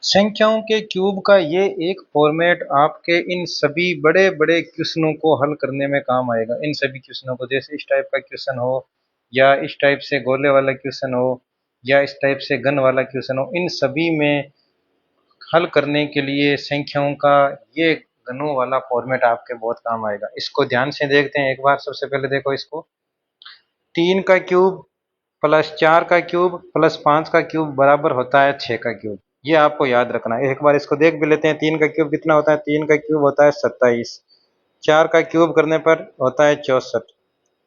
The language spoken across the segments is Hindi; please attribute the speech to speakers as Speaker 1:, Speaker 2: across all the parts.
Speaker 1: संख्याओं के क्यूब का ये एक फॉर्मेट आपके इन सभी बड़े बड़े क्वेश्चनों को हल करने में काम आएगा। इन सभी क्वेश्चनों को, जैसे इस टाइप का क्वेश्चन हो या इस टाइप से गोले वाला क्वेश्चन हो या इस टाइप से गन वाला क्वेश्चन हो, इन सभी में हल करने के लिए संख्याओं का ये गनों वाला फॉर्मेट आपके बहुत काम आएगा। इसको ध्यान से देखते हैं एक बार। सबसे पहले देखो इसको, 3 का क्यूब प्लस 4 का क्यूब प्लस 5 का क्यूब बराबर होता है 6 का क्यूब। ये आपको याद रखना है। एक बार इसको देख भी लेते हैं। 3 का क्यूब कितना होता है? 3 का क्यूब होता है 27। 4 का क्यूब करने पर होता है 64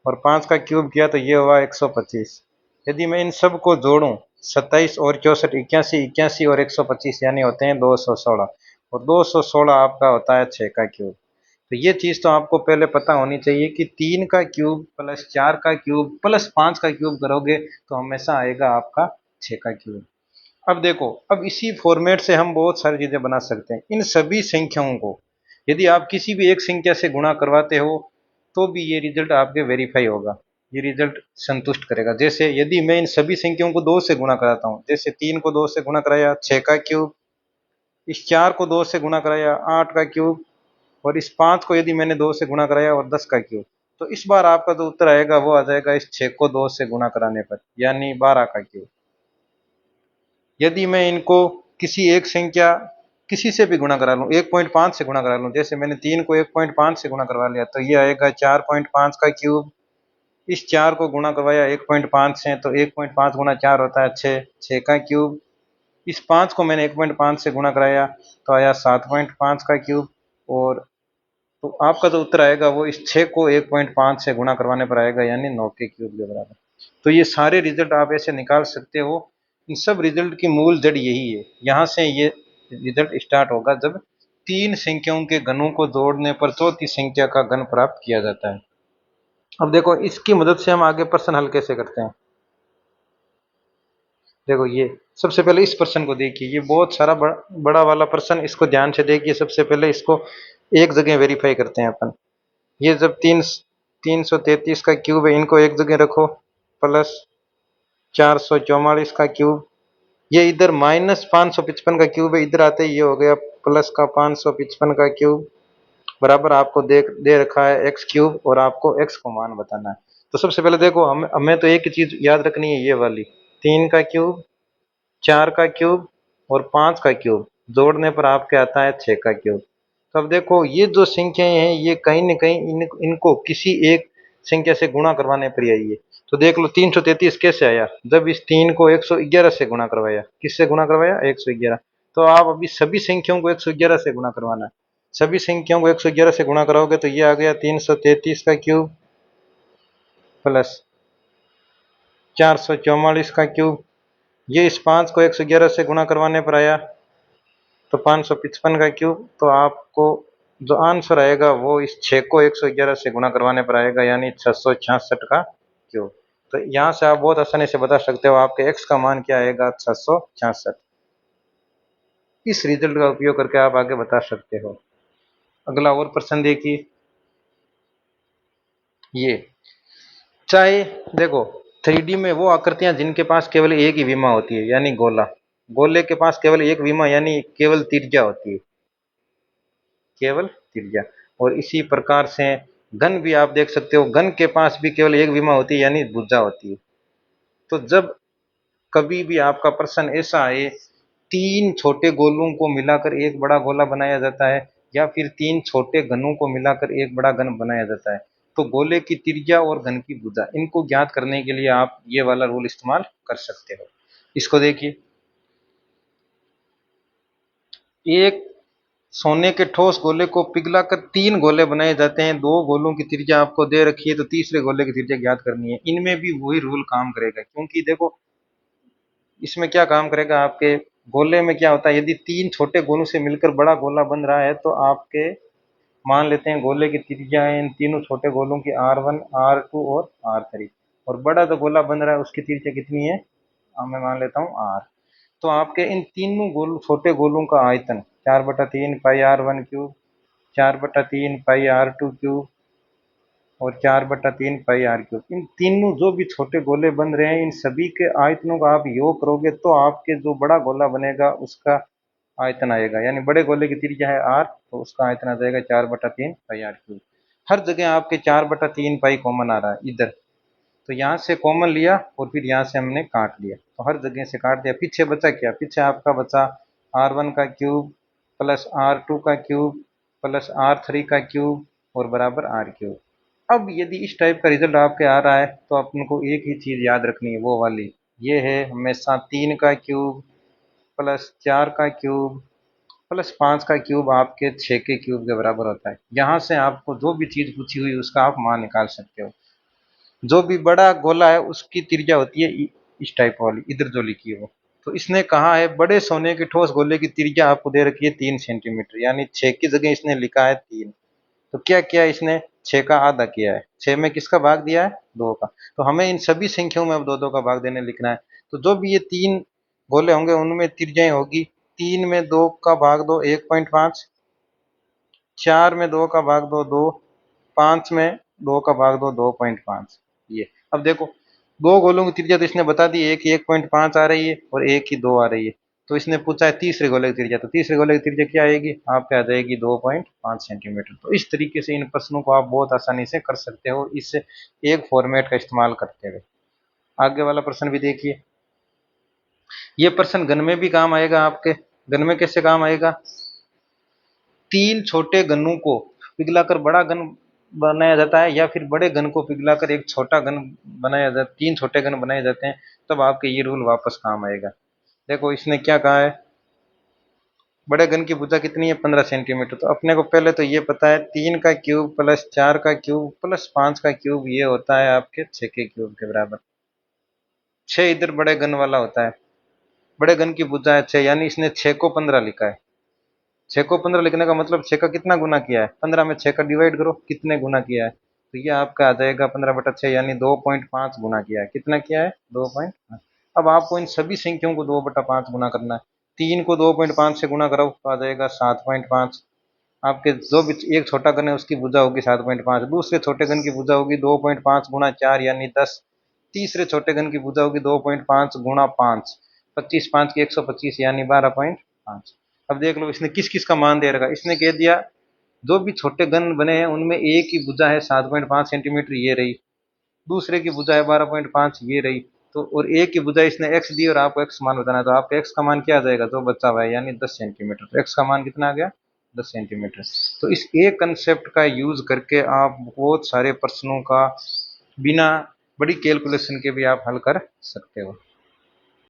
Speaker 1: और 5 का क्यूब किया तो ये हुआ 125। यदि मैं इन सब को जोड़ूं, 27 और 64, 81, 81 और 125 यानी होते हैं 216, और 216 आपका होता है 6 का क्यूब। तो ये चीज़ तो आपको पहले पता होनी चाहिए कि 3 का क्यूब प्लस 4 का क्यूब प्लस 5 का क्यूब करोगे तो हमेशा आएगा आपका 6 का क्यूब। अब देखो, अब इसी फॉर्मेट से हम बहुत सारी चीज़ें बना सकते हैं। इन सभी संख्याओं को यदि आप किसी भी एक संख्या से गुणा करवाते हो तो भी ये रिजल्ट आपके वेरीफाई होगा, ये रिजल्ट संतुष्ट करेगा। जैसे यदि मैं इन सभी संख्याओं को 2 से गुणा कराता हूँ, जैसे 3 को 2 से गुणा कराया 6 का क्यूब, इस 4 को 2 से गुणा कराया 8 का क्यूब, और इस 5 को यदि मैंने 2 से गुणा कराया और 10 का क्यूब, तो इस बार आपका जो उत्तर आएगा वो आ जाएगा इस 6 को 2 से गुणा कराने पर, यानी 12 का क्यूब। यदि मैं इनको किसी एक संख्या किसी से भी गुणा करा लूँ, 1.5 से गुणा करा लूँ, जैसे मैंने 3 को 1.5 से गुणा करवा लिया तो ये आएगा 4.5 का क्यूब। इस 4 को गुणा करवाया 1.5 से तो 1.5 गुणा 4 होता है 6, 6 का क्यूब। इस 5 को मैंने 1.5 से गुणा कराया तो आया 7.5 का क्यूब। और तो आपका जो उत्तर आएगा वो इस 6 को 1.5 से गुणा करवाने पर आएगा, यानी 9 के क्यूब के बराबर। तो ये सारे रिजल्ट आप ऐसे निकाल सकते हो। इन सब रिजल्ट की मूल जड़ यही है। यहाँ से ये रिजल्ट स्टार्ट होगा जब 3 संख्याओं के घनों को जोड़ने पर चौथी संख्या का घन प्राप्त किया जाता है। अब देखो, इसकी मदद से हम आगे प्रश्न हल कैसे करते हैं। देखो, ये सबसे पहले इस प्रश्न को देखिए, ये बहुत सारा बड़ा वाला प्रश्न, इसको ध्यान से देखिए। सबसे पहले इसको एक जगह वेरीफाई करते हैं अपन। ये जब 333 का क्यूब है, इनको एक जगह रखो, प्लस 444 का क्यूब, ये इधर माइनस 555 का क्यूब है, इधर आते ही ये हो गया प्लस का 555 का क्यूब, बराबर आपको दे रखा है एक्स क्यूब और आपको एक्स को मान बताना है। तो सबसे पहले देखो, हमें तो एक ही चीज याद रखनी है, ये वाली 3 का क्यूब, 4 का क्यूब और 5 का क्यूब जोड़ने पर आपके आता है 6 का क्यूब। तो अब देखो, ये जो संख्याएं हैं ये कहीं न कहीं इनको किसी एक संख्या से गुणा करवाने पर ही आई है। तो देख लो, 333 कैसे आया? जब इस 3 को 111 से गुणा करवाया। किससे गुणा करवाया? 111। तो आप अभी सभी संख्याओं को 111 से गुणा करवाना है। सभी संख्याओं को 111 से गुणा कराओगे तो ये आ गया 333 का क्यूब प्लस 444 का क्यूब। ये इस 5 को 111 से गुणा करवाने पर आया तो 555 का क्यूब। तो आपको जो आंसर आएगा वो इस 6 को 111 से गुणा करवाने पर आएगा, यानी 666 का क्यूब। तो यहाँ से आप बहुत आसानी से बता सकते हो आपके x का मान क्या आएगा, 666। इस रिजल्ट का उपयोग करके आप आगे बता सकते हो। अगला और प्रश्न देखिए, ये चाहे देखो, 3D में वो आकृतियां जिनके पास केवल एक ही विमा होती है, यानी गोला, गोले के पास केवल एक विमा यानी केवल त्रिज्या होती है, केवल त्रिज्या। और इसी प्रकार से घन भी आप देख सकते हो, घन के पास भी केवल एक विमा होती है यानी भुजा होती है। तो जब कभी भी आपका प्रश्न ऐसा आए, 3 छोटे गोलों को मिलाकर एक बड़ा गोला बनाया जाता है या फिर 3 छोटे घनों को मिलाकर एक बड़ा घन बनाया जाता है, तो गोले की त्रिज्या और घन की भुजा, इनको ज्ञात करने के लिए आप ये वाला रूल इस्तेमाल कर सकते हो। इसको देखिए, एक सोने के ठोस गोले को पिघलाकर 3 गोले बनाए जाते हैं। 2 गोलों की त्रिज्या आपको दे रखी है तो तीसरे गोले की त्रिज्या ज्ञात करनी है। इनमें भी वही रूल काम करेगा, क्योंकि देखो इसमें क्या काम करेगा, आपके गोले में क्या होता है, यदि 3 छोटे गोलों से मिलकर बड़ा गोला बन रहा है तो आपके मान लेते हैं गोले की त्रिज्या है इन तीनों छोटे गोलों की R1, R2 और R3, और बड़ा जो गोला बन रहा है उसकी त्रिज्या कितनी है, मैं मान लेता हूँ R। तो आपके इन तीनों छोटे गोलों का आयतन 4/3 पाई R1 क्यूब, 4/3 पाई R2 क्यूब और 4/3 पाई R क्यूब। इन तीनों जो भी छोटे गोले बन रहे हैं, इन सभी के आयतनों का आप योग करोगे तो आपके जो बड़ा गोला बनेगा उसका आयतन आएगा, यानी बड़े गोले की त्रिज्या है r, तो उसका आयतन आ जाएगा 4/3 पाई r क्यूब। हर जगह आपके 4/3 पाई कॉमन आ रहा है इधर, तो यहाँ से कॉमन लिया और फिर यहाँ से हमने काट लिया, तो हर जगह से काट दिया। पीछे बचा क्या, पीछे आपका बचा r1 का क्यूब प्लस r2 का क्यूब प्लस r3 का क्यूब और बराबर r क्यूब। अब यदि इस टाइप का रिजल्ट आपके आ रहा है तो आपको एक ही चीज याद रखनी है, वो वाली, ये है हमेशा 3 का क्यूब प्लस 4 का क्यूब प्लस 5 का क्यूब आपके 6 के क्यूब के बराबर होता है। यहाँ से आपको जो भी चीज पूछी हुई उसका आप मान निकाल सकते हो। जो भी बड़ा गोला है उसकी त्रिज्या होती है इस टाइप वाली, इधर जो लिखी है वो। तो इसने कहा है बड़े सोने के ठोस गोले की त्रिज्या आपको दे रखी है 3 सेंटीमीटर, यानी 6 की जगह इसने लिखा है 3। तो क्या किया इसने, 6 का आधा किया है। 6 में किसका भाग दिया है, 2 का। तो हमें इन सभी संख्याओं में अब 2-2 का भाग देने लिखना है। तो जो भी ये 3 गोले होंगे उनमें त्रिज्याएं होगी, 3 में 2 का भाग दो 1.5, 4 में 2 का भाग दो 2, 5 में 2 का भाग दो 2.5। ये अब देखो, दो गोलों की त्रिज्या तो इसने बता दी, एक ही 1.5 आ रही है और एक ही 2 आ रही है। तो इसने पूछा है तीसरे गोले की त्रिज्या, तो तीसरे गोले की त्रिज्या क्या आएगी, आपके आ जाएगी 2.5 सेंटीमीटर। तो इस तरीके से इन प्रश्नों को आप बहुत आसानी से कर सकते हो इस एक फॉर्मेट का इस्तेमाल करते हुए। आगे वाला प्रश्न भी देखिए, ये प्रश्न गन में भी काम आएगा आपके। गन में कैसे काम आएगा, 3 छोटे गन्नों को पिघलाकर बड़ा गन बनाया जाता है या फिर बड़े गन को पिघलाकर एक छोटा गन बनाया जाता है, 3 छोटे गन बनाए जाते हैं, तब आपके ये रूल वापस काम आएगा। देखो इसने क्या कहा है, बड़े गन की भुजा कितनी है 15 सेंटीमीटर। तो अपने को पहले तो ये पता है 3 का क्यूब प्लस 4 का क्यूब प्लस 5 का क्यूब ये होता है आपके 6 के क्यूब के बराबर। 6 इधर बड़े गन वाला होता है, बड़े गन की भुजा है 6, यानी इसने 6 को 15 लिखा है। 6 को 15 लिखने का मतलब 6 का कितना गुना किया है, 15 में 6 का डिवाइड करो कितने गुना किया है, तो ये आपका आ जाएगा 15/6, यानी 2.5 गुना किया है। कितना किया है, 2.5। अब आपको इन सभी संख्याओं को 2/5 गुना करना है। 3 को 2.5 से गुना करो तो आ जाएगा 7.5। आपके जो भी एक छोटा गन है उसकी भुजा होगी 7.5, दूसरे छोटे गन की भुजा होगी 2.5 गुणा 4 यानी 10, तीसरे छोटे गन की भुजा होगी 2.5 गुणा 5, 25 5 की 125 यानी 12.5। अब देख लो इसने किस किस का मान दे रखा, इसने कह दिया जो भी छोटे गन बने हैं उनमें एक की भुजा है 7.5 सेंटीमीटर ये रही, दूसरे की भुजा है 12.5 ये रही, तो और एक की भुजा इसने x दी और आपको x मान बताना है, तो आपका x का मान क्या आ जाएगा जो बचा हुआ है, यानी 10 सेंटीमीटर। तो x का मान कितना आ गया, 10 सेंटीमीटर। तो इस एक कंसेप्ट का यूज करके आप बहुत सारे प्रश्नों का बिना बड़ी कैलकुलेशन के भी आप हल कर सकते हो।